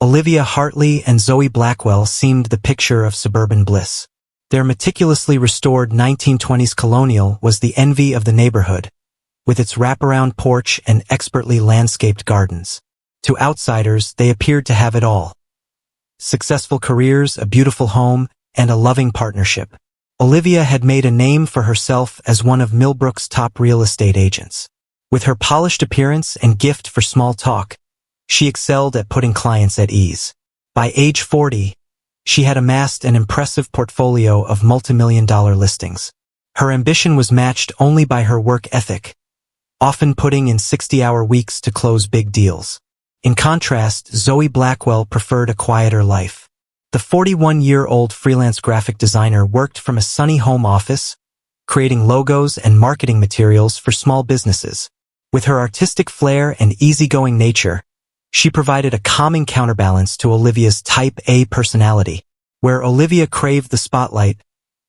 Olivia Hartley and Zoe Blackwell seemed the picture of suburban bliss. Their meticulously restored 1920s colonial was the envy of the neighborhood, with its wraparound porch and expertly landscaped gardens. To outsiders, they appeared to have it all. Successful careers, a beautiful home, and a loving partnership. Olivia had made a name for herself as one of Millbrook's top real estate agents. With her polished appearance and gift for small talk, she excelled at putting clients at ease. By age 40, she had amassed an impressive portfolio of multimillion-dollar listings. Her ambition was matched only by her work ethic, often putting in 60-hour weeks to close big deals. In contrast, Zoe Blackwell preferred a quieter life. The 41-year-old freelance graphic designer worked from a sunny home office, creating logos and marketing materials for small businesses. With her artistic flair and easygoing nature, she provided a calming counterbalance to Olivia's Type A personality. Where Olivia craved the spotlight,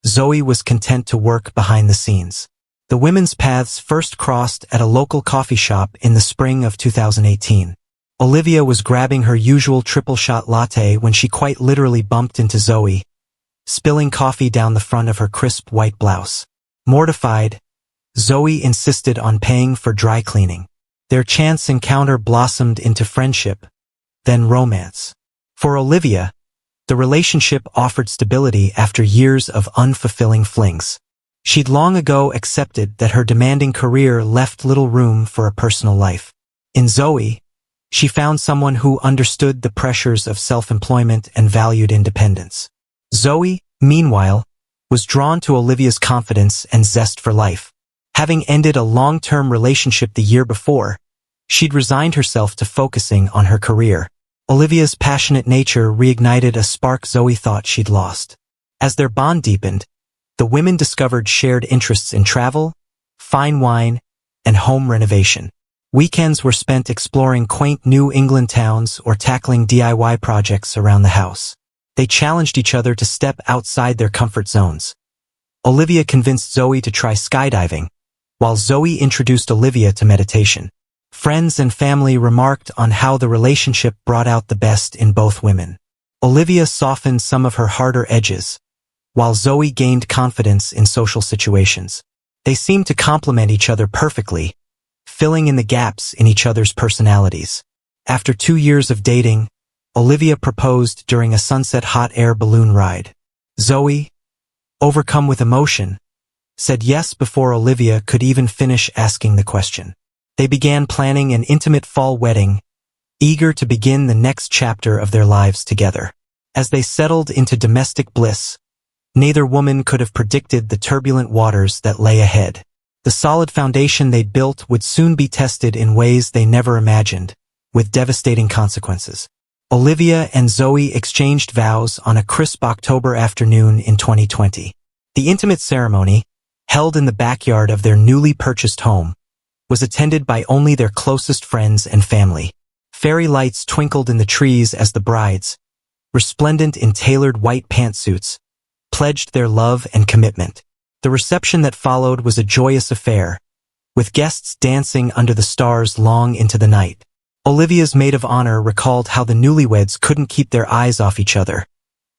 Zoe was content to work behind the scenes. The women's paths first crossed at a local coffee shop in the spring of 2018. Olivia was grabbing her usual triple-shot latte when she quite literally bumped into Zoe, spilling coffee down the front of her crisp white blouse. Mortified, Zoe insisted on paying for dry cleaning. Their chance encounter blossomed into friendship, then romance. For Olivia, the relationship offered stability after years of unfulfilling flings. She'd long ago accepted that her demanding career left little room for a personal life. In Zoe, she found someone who understood the pressures of self-employment and valued independence. Zoe, meanwhile, was drawn to Olivia's confidence and zest for life. Having ended a long-term relationship the year before, she'd resigned herself to focusing on her career. Olivia's passionate nature reignited a spark Zoe thought she'd lost. As their bond deepened, the women discovered shared interests in travel, fine wine, and home renovation. Weekends were spent exploring quaint New England towns or tackling DIY projects around the house. They challenged each other to step outside their comfort zones. Olivia convinced Zoe to try skydiving, while Zoe introduced Olivia to meditation. Friends and family remarked on how the relationship brought out the best in both women. Olivia softened some of her harder edges, while Zoe gained confidence in social situations. They seemed to complement each other perfectly, filling in the gaps in each other's personalities. After 2 years of dating, Olivia proposed during a sunset hot air balloon ride. Zoe, overcome with emotion, said yes before Olivia could even finish asking the question. They began planning an intimate fall wedding, eager to begin the next chapter of their lives together. As they settled into domestic bliss, neither woman could have predicted the turbulent waters that lay ahead. The solid foundation they'd built would soon be tested in ways they never imagined, with devastating consequences. Olivia and Zoe exchanged vows on a crisp October afternoon in 2020. The intimate ceremony, held in the backyard of their newly purchased home, was attended by only their closest friends and family. Fairy lights twinkled in the trees as the brides, resplendent in tailored white pantsuits, pledged their love and commitment. The reception that followed was a joyous affair, with guests dancing under the stars long into the night. Olivia's maid of honor recalled how the newlyweds couldn't keep their eyes off each other,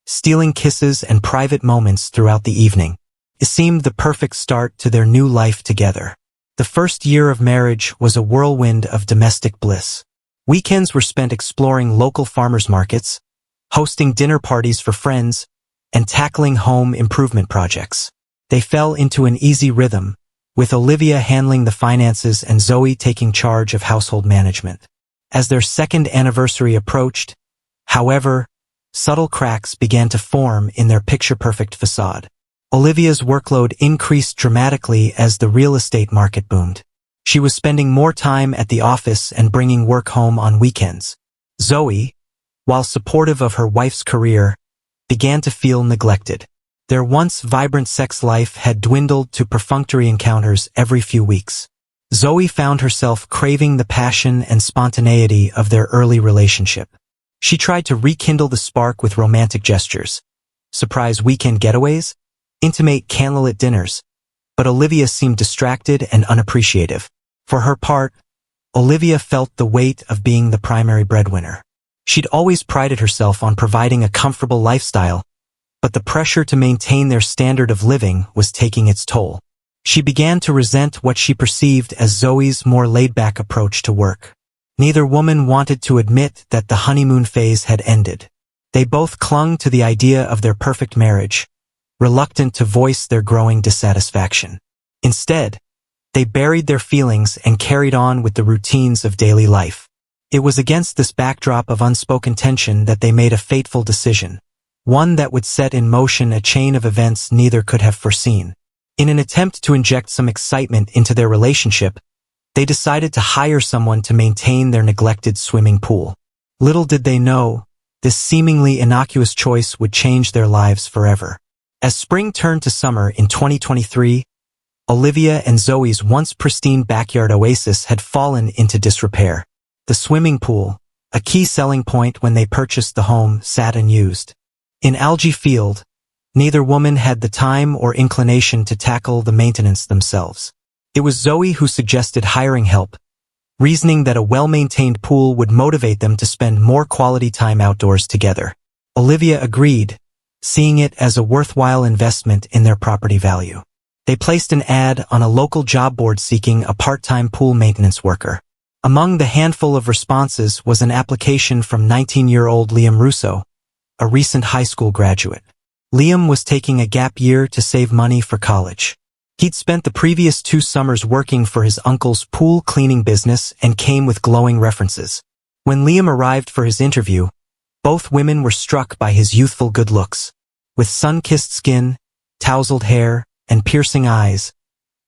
stealing kisses and private moments throughout the evening. It seemed the perfect start to their new life together. The first year of marriage was a whirlwind of domestic bliss. Weekends were spent exploring local farmers markets, hosting dinner parties for friends, and tackling home improvement projects. They fell into an easy rhythm, with Olivia handling the finances and Zoe taking charge of household management. As their second anniversary approached, however, subtle cracks began to form in their picture-perfect facade. Olivia's workload increased dramatically as the real estate market boomed. She was spending more time at the office and bringing work home on weekends. Zoe, while supportive of her wife's career, began to feel neglected. Their once vibrant sex life had dwindled to perfunctory encounters every few weeks. Zoe found herself craving the passion and spontaneity of their early relationship. She tried to rekindle the spark with romantic gestures, surprise weekend getaways, intimate candlelit dinners, but Olivia seemed distracted and unappreciative. For her part, Olivia felt the weight of being the primary breadwinner. She'd always prided herself on providing a comfortable lifestyle, but the pressure to maintain their standard of living was taking its toll. She began to resent what she perceived as Zoe's more laid-back approach to work. Neither woman wanted to admit that the honeymoon phase had ended. They both clung to the idea of their perfect marriage, reluctant to voice their growing dissatisfaction. Instead, they buried their feelings and carried on with the routines of daily life. It was against this backdrop of unspoken tension that they made a fateful decision, one that would set in motion a chain of events neither could have foreseen. In an attempt to inject some excitement into their relationship, they decided to hire someone to maintain their neglected swimming pool. Little did they know, this seemingly innocuous choice would change their lives forever. As spring turned to summer in 2023, Olivia and Zoe's once pristine backyard oasis had fallen into disrepair. The swimming pool, a key selling point when they purchased the home, sat unused. In algae-filled, neither woman had the time or inclination to tackle the maintenance themselves. It was Zoe who suggested hiring help, reasoning that a well-maintained pool would motivate them to spend more quality time outdoors together. Olivia agreed, seeing it as a worthwhile investment in their property value. They placed an ad on a local job board seeking a part-time pool maintenance worker. Among the handful of responses was an application from 19-year-old Liam Russo, a recent high school graduate. Liam was taking a gap year to save money for college. He'd spent the previous 2 summers working for his uncle's pool cleaning business and came with glowing references. When Liam arrived for his interview, both women were struck by his youthful good looks. With sun-kissed skin, tousled hair, and piercing eyes,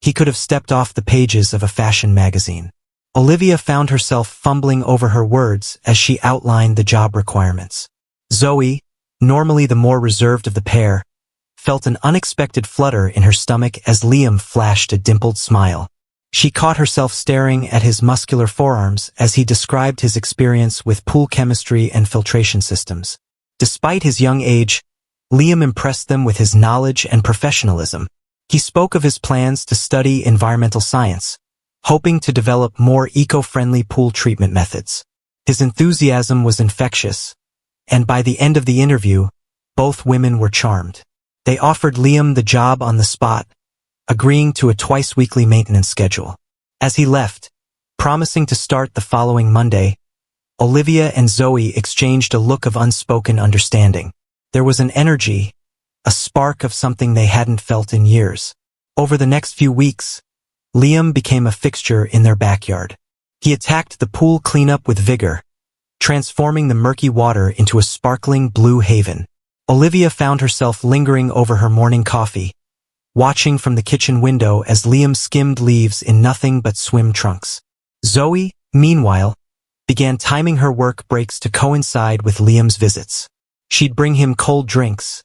he could have stepped off the pages of a fashion magazine. Olivia found herself fumbling over her words as she outlined the job requirements. Zoe, normally the more reserved of the pair, felt an unexpected flutter in her stomach as Liam flashed a dimpled smile. She caught herself staring at his muscular forearms as he described his experience with pool chemistry and filtration systems. Despite his young age, Liam impressed them with his knowledge and professionalism. He spoke of his plans to study environmental science, hoping to develop more eco-friendly pool treatment methods. His enthusiasm was infectious, and by the end of the interview, both women were charmed. They offered Liam the job on the spot, agreeing to a twice-weekly maintenance schedule. As he left, promising to start the following Monday, Olivia and Zoe exchanged a look of unspoken understanding. There was an energy, a spark of something they hadn't felt in years. Over the next few weeks, Liam became a fixture in their backyard. He attacked the pool cleanup with vigor, transforming the murky water into a sparkling blue haven. Olivia found herself lingering over her morning coffee, watching from the kitchen window as Liam skimmed leaves in nothing but swim trunks. Zoe, meanwhile, began timing her work breaks to coincide with Liam's visits. She'd bring him cold drinks,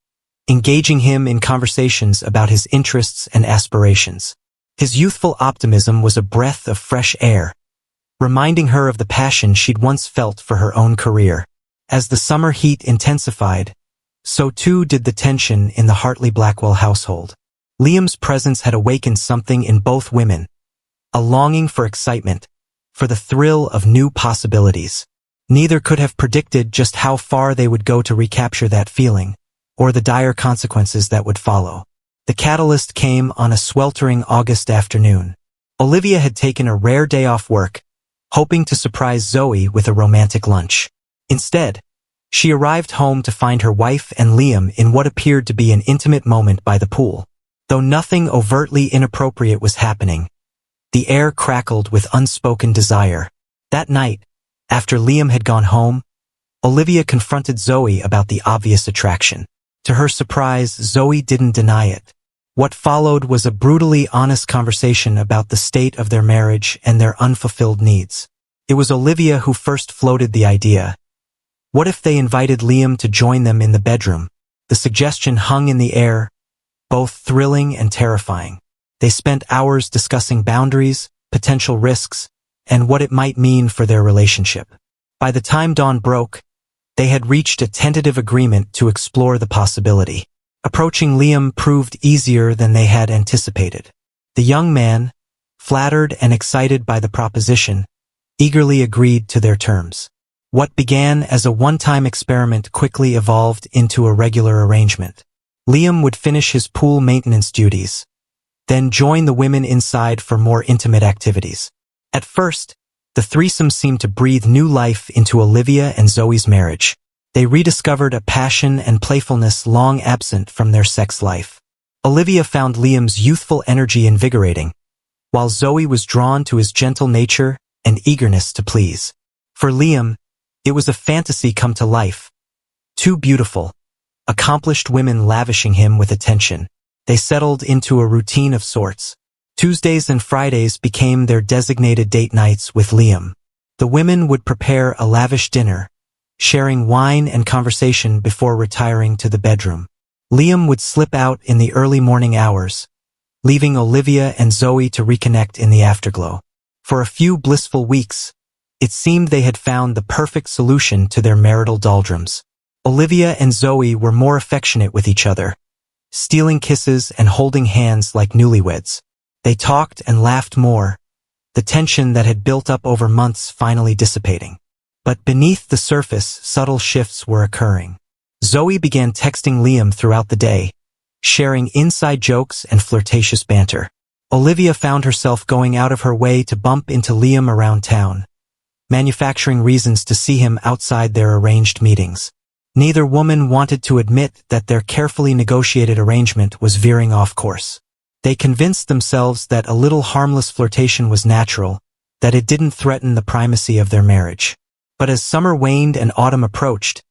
engaging him in conversations about his interests and aspirations. His youthful optimism was a breath of fresh air, reminding her of the passion she'd once felt for her own career. As the summer heat intensified, so too did the tension in the Hartley-Blackwell household. Liam's presence had awakened something in both women, a longing for excitement, for the thrill of new possibilities. Neither could have predicted just how far they would go to recapture that feeling, or the dire consequences that would follow. The catalyst came on a sweltering August afternoon. Olivia had taken a rare day off work, hoping to surprise Zoe with a romantic lunch. Instead, she arrived home to find her wife and Liam in what appeared to be an intimate moment by the pool. Though nothing overtly inappropriate was happening, the air crackled with unspoken desire. That night, after Liam had gone home, Olivia confronted Zoe about the obvious attraction. To her surprise, Zoe didn't deny it. What followed was a brutally honest conversation about the state of their marriage and their unfulfilled needs. It was Olivia who first floated the idea. What if they invited Liam to join them in the bedroom? The suggestion hung in the air, both thrilling and terrifying. They spent hours discussing boundaries, potential risks, and what it might mean for their relationship. By the time dawn broke, they had reached a tentative agreement to explore the possibility. Approaching Liam proved easier than they had anticipated. The young man, flattered and excited by the proposition, eagerly agreed to their terms. What began as a one-time experiment quickly evolved into a regular arrangement. Liam would finish his pool maintenance duties, then join the women inside for more intimate activities. At first, the threesome seemed to breathe new life into Olivia and Zoe's marriage. They rediscovered a passion and playfulness long absent from their sex life. Olivia found Liam's youthful energy invigorating, while Zoe was drawn to his gentle nature and eagerness to please. For Liam, it was a fantasy come to life. Two beautiful, accomplished women lavishing him with attention. They settled into a routine of sorts. Tuesdays and Fridays became their designated date nights with Liam. The women would prepare a lavish dinner, sharing wine and conversation before retiring to the bedroom. Liam would slip out in the early morning hours, leaving Olivia and Zoe to reconnect in the afterglow. For a few blissful weeks, it seemed they had found the perfect solution to their marital doldrums. Olivia and Zoe were more affectionate with each other, stealing kisses and holding hands like newlyweds. They talked and laughed more, the tension that had built up over months finally dissipating. But beneath the surface, subtle shifts were occurring. Zoe began texting Liam throughout the day, sharing inside jokes and flirtatious banter. Olivia found herself going out of her way to bump into Liam around town, manufacturing reasons to see him outside their arranged meetings. Neither woman wanted to admit that their carefully negotiated arrangement was veering off course. They convinced themselves that a little harmless flirtation was natural, that it didn't threaten the primacy of their marriage. But as summer waned and autumn approached,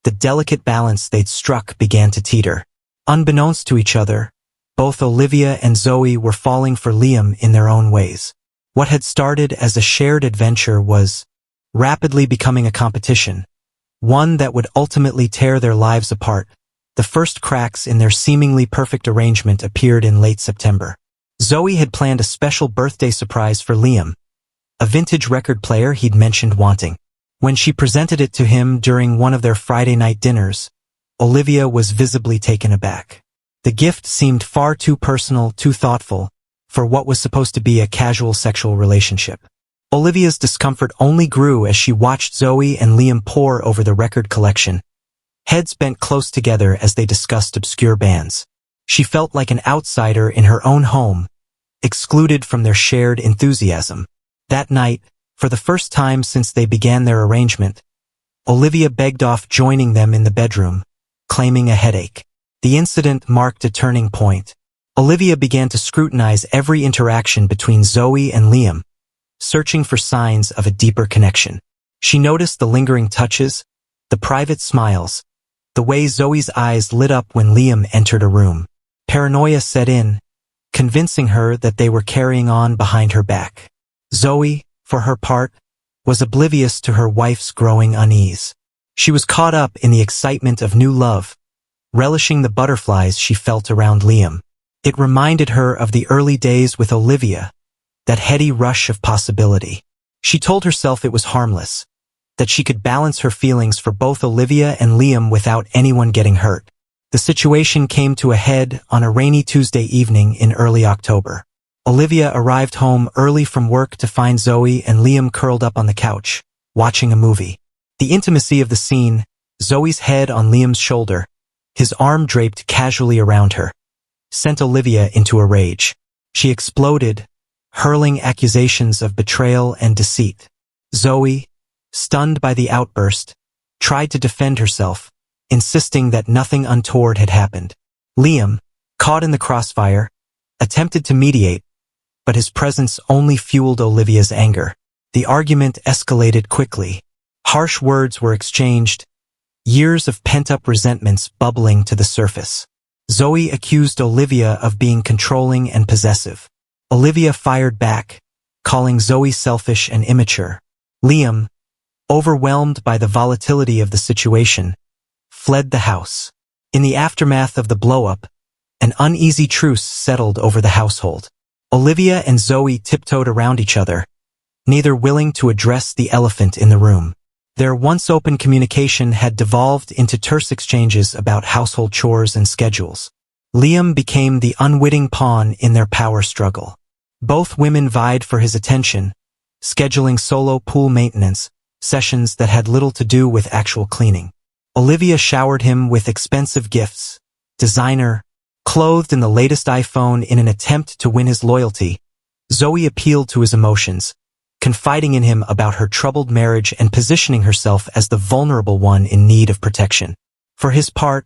the delicate balance they'd struck began to teeter. Unbeknownst to each other, both Olivia and Zoe were falling for Liam in their own ways. What had started as a shared adventure was rapidly becoming a competition, one that would ultimately tear their lives apart. The first cracks in their seemingly perfect arrangement appeared in late September. Zoe had planned a special birthday surprise for Liam, a vintage record player he'd mentioned wanting. When she presented it to him during one of their Friday night dinners, Olivia was visibly taken aback. The gift seemed far too personal, too thoughtful, for what was supposed to be a casual sexual relationship. Olivia's discomfort only grew as she watched Zoe and Liam pore over the record collection, heads bent close together as they discussed obscure bands. She felt like an outsider in her own home, excluded from their shared enthusiasm. That night, for the first time since they began their arrangement, Olivia begged off joining them in the bedroom, claiming a headache. The incident marked a turning point. Olivia began to scrutinize every interaction between Zoe and Liam, searching for signs of a deeper connection. She noticed the lingering touches, the private smiles, the way Zoe's eyes lit up when Liam entered a room. Paranoia set in, convincing her that they were carrying on behind her back. Zoe, for her part, was oblivious to her wife's growing unease. She was caught up in the excitement of new love, relishing the butterflies she felt around Liam. It reminded her of the early days with Olivia, that heady rush of possibility. She told herself it was harmless, that she could balance her feelings for both Olivia and Liam without anyone getting hurt. The situation came to a head on a rainy Tuesday evening in early October. Olivia arrived home early from work to find Zoe and Liam curled up on the couch, watching a movie. The intimacy of the scene, Zoe's head on Liam's shoulder, his arm draped casually around her, sent Olivia into a rage. She exploded, hurling accusations of betrayal and deceit. Zoe, stunned by the outburst, tried to defend herself, insisting that nothing untoward had happened. Liam, caught in the crossfire, attempted to mediate, but his presence only fueled Olivia's anger. The argument escalated quickly. Harsh words were exchanged, years of pent-up resentments bubbling to the surface. Zoe accused Olivia of being controlling and possessive. Olivia fired back, calling Zoe selfish and immature. Liam, overwhelmed by the volatility of the situation, fled the house. In the aftermath of the blow-up, an uneasy truce settled over the household. Olivia and Zoe tiptoed around each other, neither willing to address the elephant in the room. Their once open communication had devolved into terse exchanges about household chores and schedules. Liam became the unwitting pawn in their power struggle. Both women vied for his attention, scheduling solo pool maintenance, sessions that had little to do with actual cleaning. Olivia showered him with expensive gifts, designer, clothed in the latest iPhone in an attempt to win his loyalty. Zoe appealed to his emotions, confiding in him about her troubled marriage and positioning herself as the vulnerable one in need of protection. For his part,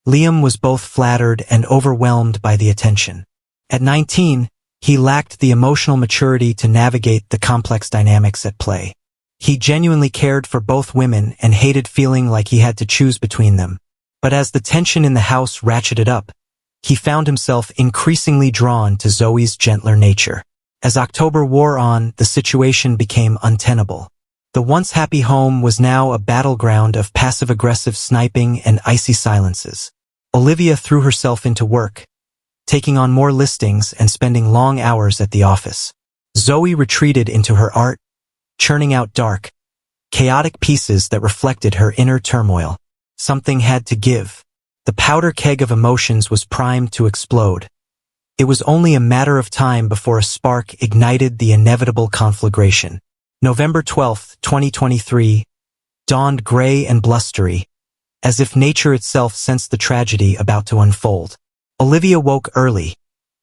Liam was both flattered and overwhelmed by the attention. At 19, he lacked the emotional maturity to navigate the complex dynamics at play. He genuinely cared for both women and hated feeling like he had to choose between them. But as the tension in the house ratcheted up, he found himself increasingly drawn to Zoe's gentler nature. As October wore on, the situation became untenable. The once happy home was now a battleground of passive-aggressive sniping and icy silences. Olivia threw herself into work, taking on more listings and spending long hours at the office. Zoe retreated into her art, churning out dark, chaotic pieces that reflected her inner turmoil. Something had to give. The powder keg of emotions was primed to explode. It was only a matter of time before a spark ignited the inevitable conflagration. November 12, 2023, dawned gray and blustery, as if nature itself sensed the tragedy about to unfold. Olivia woke early,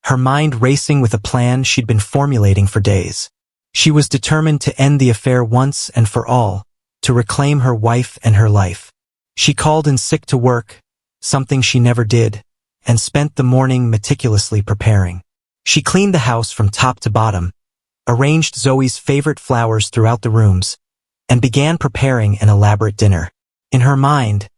her mind racing with a plan she'd been formulating for days. She was determined to end the affair once and for all, to reclaim her wife and her life. She called in sick to work, something she never did, and spent the morning meticulously preparing. She cleaned the house from top to bottom, arranged Zoe's favorite flowers throughout the rooms, and began preparing an elaborate dinner. In her mind,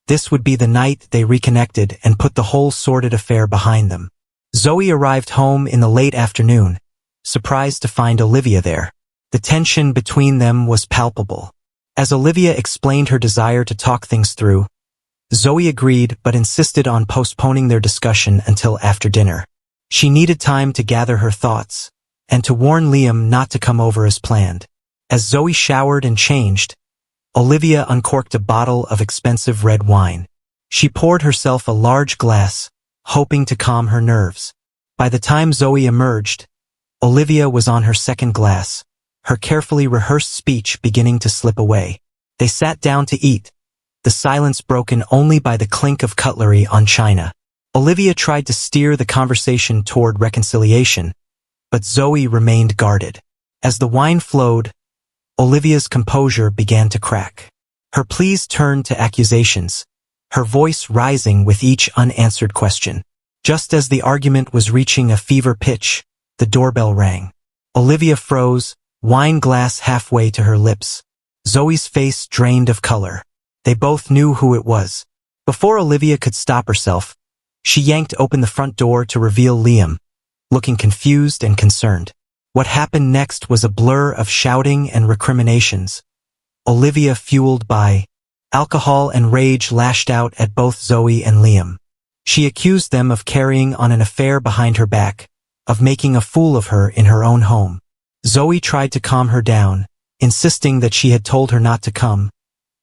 this would be the night they reconnected and put the whole sordid affair behind them. Zoe arrived home in the late afternoon, surprised to find Olivia there. The tension between them was palpable. As Olivia explained her desire to talk things through, Zoe agreed but insisted on postponing their discussion until after dinner. She needed time to gather her thoughts, and to warn Liam not to come over as planned. As Zoe showered and changed, Olivia uncorked a bottle of expensive red wine. She poured herself a large glass, hoping to calm her nerves. By the time Zoe emerged, Olivia was on her second glass, her carefully rehearsed speech beginning to slip away. They sat down to eat, the silence broken only by the clink of cutlery on china. Olivia tried to steer the conversation toward reconciliation, but Zoe remained guarded. As the wine flowed, Olivia's composure began to crack. Her pleas turned to accusations, her voice rising with each unanswered question. Just as the argument was reaching a fever pitch, the doorbell rang. Olivia froze, wine glass halfway to her lips. Zoe's face drained of color. They both knew who it was. Before Olivia could stop herself, she yanked open the front door to reveal Liam, looking confused and concerned. What happened next was a blur of shouting and recriminations. Olivia, fueled by alcohol and rage, lashed out at both Zoe and Liam. She accused them of carrying on an affair behind her back, of making a fool of her in her own home. Zoe tried to calm her down, insisting that she had told her not to come,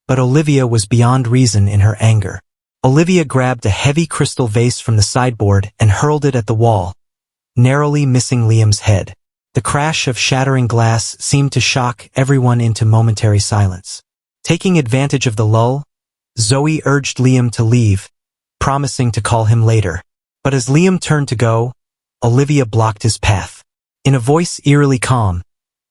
but Olivia was beyond reason in her anger. Olivia grabbed a heavy crystal vase from the sideboard and hurled it at the wall, narrowly missing Liam's head. The crash of shattering glass seemed to shock everyone into momentary silence. Taking advantage of the lull, Zoe urged Liam to leave, promising to call him later. But as Liam turned to go, Olivia blocked his path. In a voice eerily calm,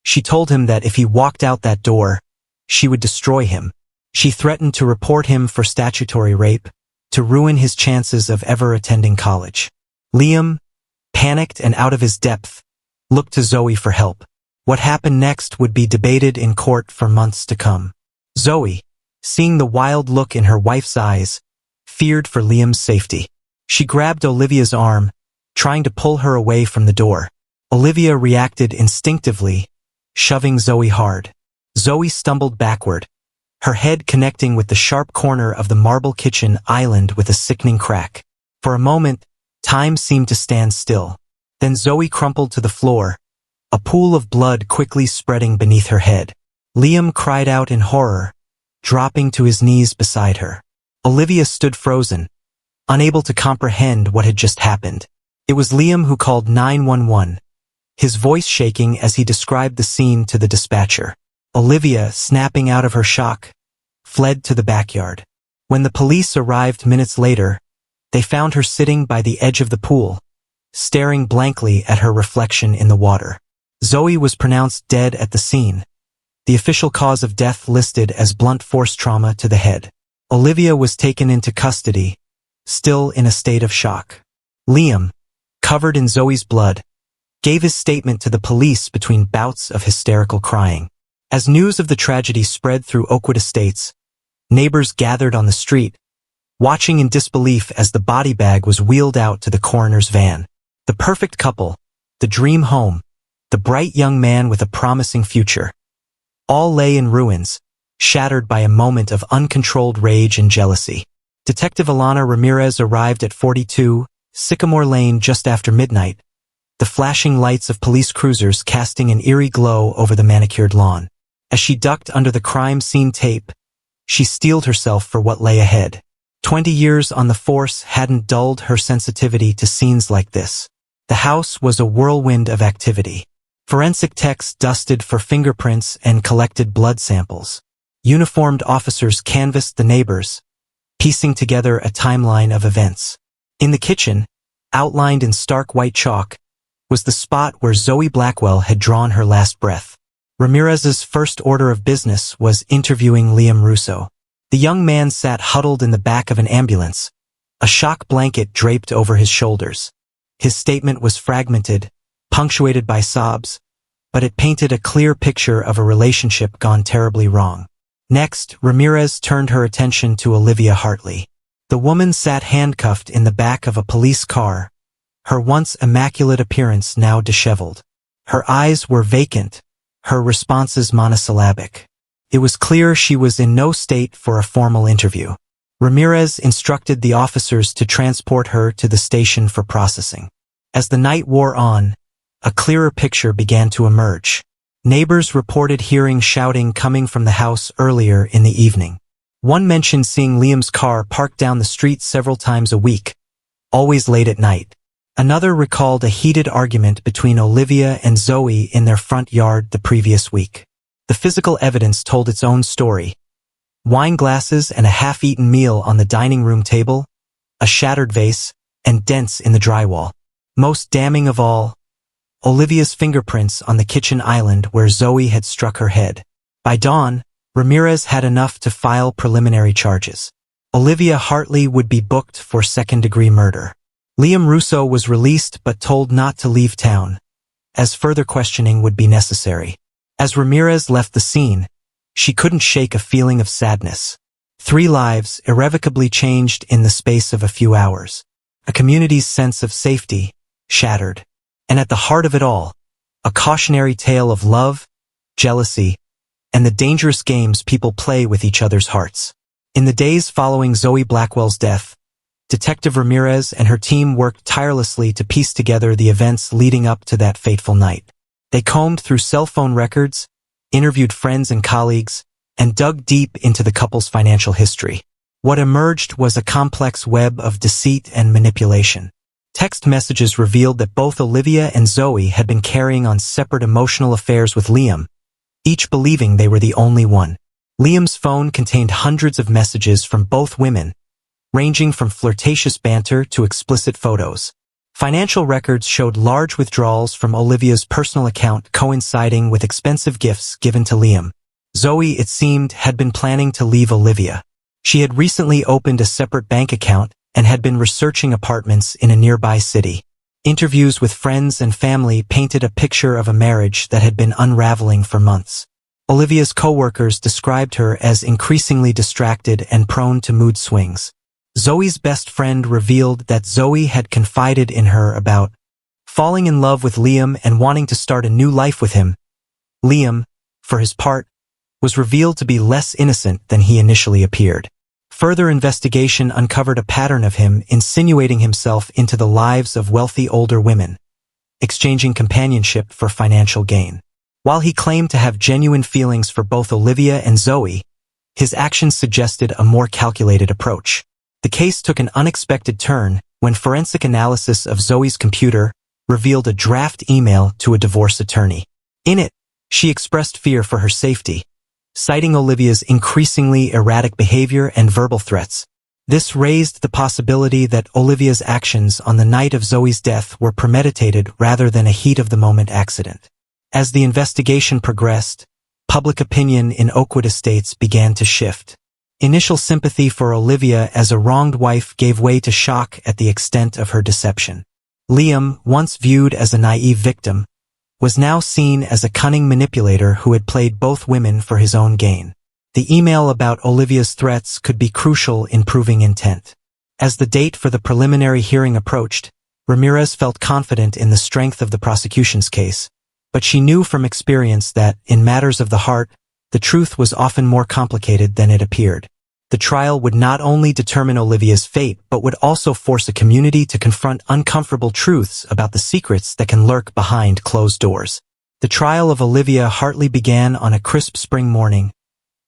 she told him that if he walked out that door, she would destroy him. She threatened to report him for statutory rape, to ruin his chances of ever attending college. Liam, panicked and out of his depth, looked to Zoe for help. What happened next would be debated in court for months to come. Zoe, seeing the wild look in her wife's eyes, feared for Liam's safety. She grabbed Olivia's arm, trying to pull her away from the door. Olivia reacted instinctively, shoving Zoe hard. Zoe stumbled backward, her head connecting with the sharp corner of the marble kitchen island with a sickening crack. For a moment, time seemed to stand still. Then Zoe crumpled to the floor, a pool of blood quickly spreading beneath her head. Liam cried out in horror, dropping to his knees beside her. Olivia stood frozen, unable to comprehend what had just happened. It was Liam who called 911, his voice shaking as he described the scene to the dispatcher. Olivia, snapping out of her shock, fled to the backyard. When the police arrived minutes later, they found her sitting by the edge of the pool, staring blankly at her reflection in the water. Zoe was pronounced dead at the scene, the official cause of death listed as blunt force trauma to the head. Olivia was taken into custody, still in a state of shock. Liam, covered in Zoe's blood, gave his statement to the police between bouts of hysterical crying. As news of the tragedy spread through Oakwood Estates, neighbors gathered on the street, watching in disbelief as the body bag was wheeled out to the coroner's van. The perfect couple, the dream home, the bright young man with a promising future, all lay in ruins, shattered by a moment of uncontrolled rage and jealousy. Detective Alana Ramirez arrived at 42 Sycamore Lane just after midnight, the flashing lights of police cruisers casting an eerie glow over the manicured lawn. As she ducked under the crime scene tape, she steeled herself for what lay ahead. 20 years on the force hadn't dulled her sensitivity to scenes like this. The house was a whirlwind of activity. Forensic techs dusted for fingerprints and collected blood samples. Uniformed officers canvassed the neighbors, piecing together a timeline of events. In the kitchen, outlined in stark white chalk, was the spot where Zoe Blackwell had drawn her last breath. Ramirez's first order of business was interviewing Liam Russo. The young man sat huddled in the back of an ambulance, a shock blanket draped over his shoulders. His statement was fragmented, punctuated by sobs, but it painted a clear picture of a relationship gone terribly wrong. Next, Ramirez turned her attention to Olivia Hartley. The woman sat handcuffed in the back of a police car, her once immaculate appearance now disheveled. Her eyes were vacant, her responses monosyllabic. It was clear she was in no state for a formal interview. Ramirez instructed the officers to transport her to the station for processing. As the night wore on, a clearer picture began to emerge. Neighbors reported hearing shouting coming from the house earlier in the evening. One mentioned seeing Liam's car parked down the street several times a week, always late at night. Another recalled a heated argument between Olivia and Zoe in their front yard the previous week. The physical evidence told its own story. Wine glasses and a half-eaten meal on the dining room table, a shattered vase, and dents in the drywall. Most damning of all, Olivia's fingerprints on the kitchen island where Zoe had struck her head. By dawn, Ramirez had enough to file preliminary charges. Olivia Hartley would be booked for second-degree murder. Liam Russo was released but told not to leave town, as further questioning would be necessary. As Ramirez left the scene, she couldn't shake a feeling of sadness. 3 lives irrevocably changed in the space of a few hours. A community's sense of safety shattered. And at the heart of it all, a cautionary tale of love, jealousy, and the dangerous games people play with each other's hearts. In the days following Zoe Blackwell's death, Detective Ramirez and her team worked tirelessly to piece together the events leading up to that fateful night. They combed through cell phone records, interviewed friends and colleagues, and dug deep into the couple's financial history. What emerged was a complex web of deceit and manipulation. Text messages revealed that both Olivia and Zoe had been carrying on separate emotional affairs with Liam, each believing they were the only one. Liam's phone contained hundreds of messages from both women, ranging from flirtatious banter to explicit photos. Financial records showed large withdrawals from Olivia's personal account coinciding with expensive gifts given to Liam. Zoe, it seemed, had been planning to leave Olivia. She had recently opened a separate bank account and had been researching apartments in a nearby city. Interviews with friends and family painted a picture of a marriage that had been unraveling for months. Olivia's co-workers described her as increasingly distracted and prone to mood swings. Zoe's best friend revealed that Zoe had confided in her about falling in love with Liam and wanting to start a new life with him. Liam, for his part, was revealed to be less innocent than he initially appeared. Further investigation uncovered a pattern of him insinuating himself into the lives of wealthy older women, exchanging companionship for financial gain. While he claimed to have genuine feelings for both Olivia and Zoe, his actions suggested a more calculated approach. The case took an unexpected turn when forensic analysis of Zoe's computer revealed a draft email to a divorce attorney. In it, She expressed fear for her safety, citing Olivia's increasingly erratic behavior and verbal threats. This raised the possibility that Olivia's actions on the night of Zoe's death were premeditated rather than a heat-of-the-moment accident. As the investigation progressed, public opinion in Oakwood Estates began to shift. Initial sympathy for Olivia as a wronged wife gave way to shock at the extent of her deception. Liam, once viewed as a naive victim, was now seen as a cunning manipulator who had played both women for his own gain. The email about Olivia's threats could be crucial in proving intent. As the date for the preliminary hearing approached, Ramirez felt confident in the strength of the prosecution's case, but she knew from experience that, in matters of the heart, the truth was often more complicated than it appeared. The trial would not only determine Olivia's fate, but would also force a community to confront uncomfortable truths about the secrets that can lurk behind closed doors. The trial of Olivia Hartley began on a crisp spring morning,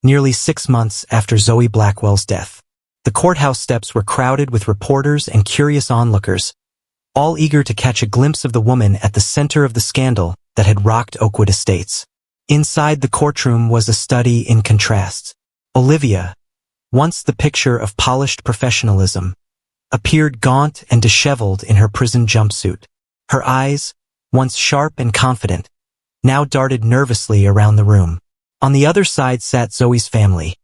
nearly 6 months after Zoe Blackwell's death. The courthouse steps were crowded with reporters and curious onlookers, all eager to catch a glimpse of the woman at the center of the scandal that had rocked Oakwood Estates. Inside the courtroom was a study in contrasts. Olivia, once the picture of polished professionalism, appeared gaunt and disheveled in her prison jumpsuit. Her eyes, once sharp and confident, now darted nervously around the room. On the other side sat Zoe's family,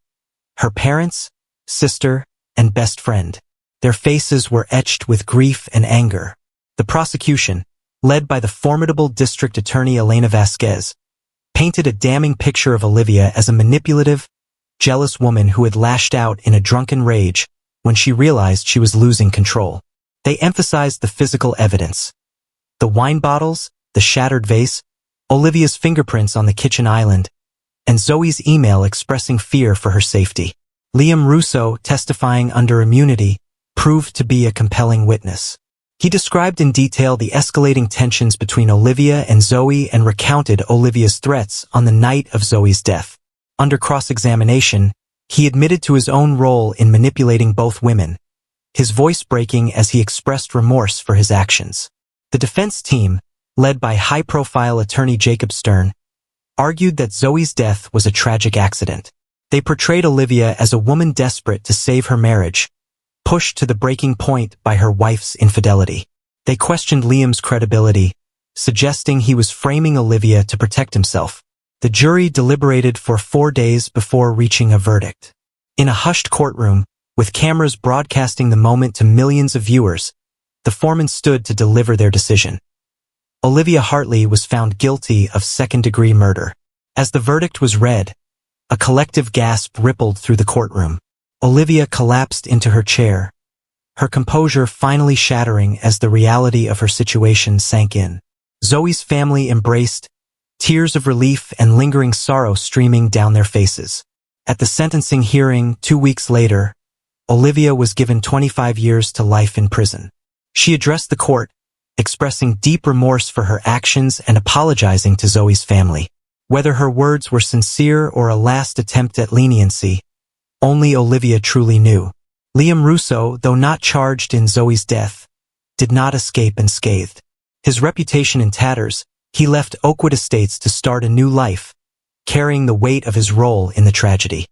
her parents, sister, and best friend. Their faces were etched with grief and anger. The prosecution, led by the formidable district attorney Elena Vasquez, painted a damning picture of Olivia as a manipulative, jealous woman who had lashed out in a drunken rage when she realized she was losing control. They emphasized the physical evidence. The wine bottles, the shattered vase, Olivia's fingerprints on the kitchen island, and Zoe's email expressing fear for her safety. Liam Russo, testifying under immunity, proved to be a compelling witness. He described in detail the escalating tensions between Olivia and Zoe and recounted Olivia's threats on the night of Zoe's death. Under cross-examination, he admitted to his own role in manipulating both women, his voice breaking as he expressed remorse for his actions. The defense team, led by high-profile attorney Jacob Stern, argued that Zoe's death was a tragic accident. They portrayed Olivia as a woman desperate to save her marriage, pushed to the breaking point by her wife's infidelity. They questioned Liam's credibility, suggesting he was framing Olivia to protect himself. The jury deliberated for 4 days before reaching a verdict. In a hushed courtroom, with cameras broadcasting the moment to millions of viewers, the foreman stood to deliver their decision. Olivia Hartley was found guilty of second-degree murder. As the verdict was read, a collective gasp rippled through the courtroom. Olivia collapsed into her chair, her composure finally shattering as the reality of her situation sank in. Zoe's family embraced, tears of relief and lingering sorrow streaming down their faces. At the sentencing hearing 2 weeks later, Olivia was given 25 years to life in prison. She addressed the court, expressing deep remorse for her actions and apologizing to Zoe's family. Whether her words were sincere or a last attempt at leniency, only Olivia truly knew. Liam Russo, though not charged in Zoe's death, did not escape unscathed. His reputation in tatters, he left Oakwood Estates to start a new life, carrying the weight of his role in the tragedy.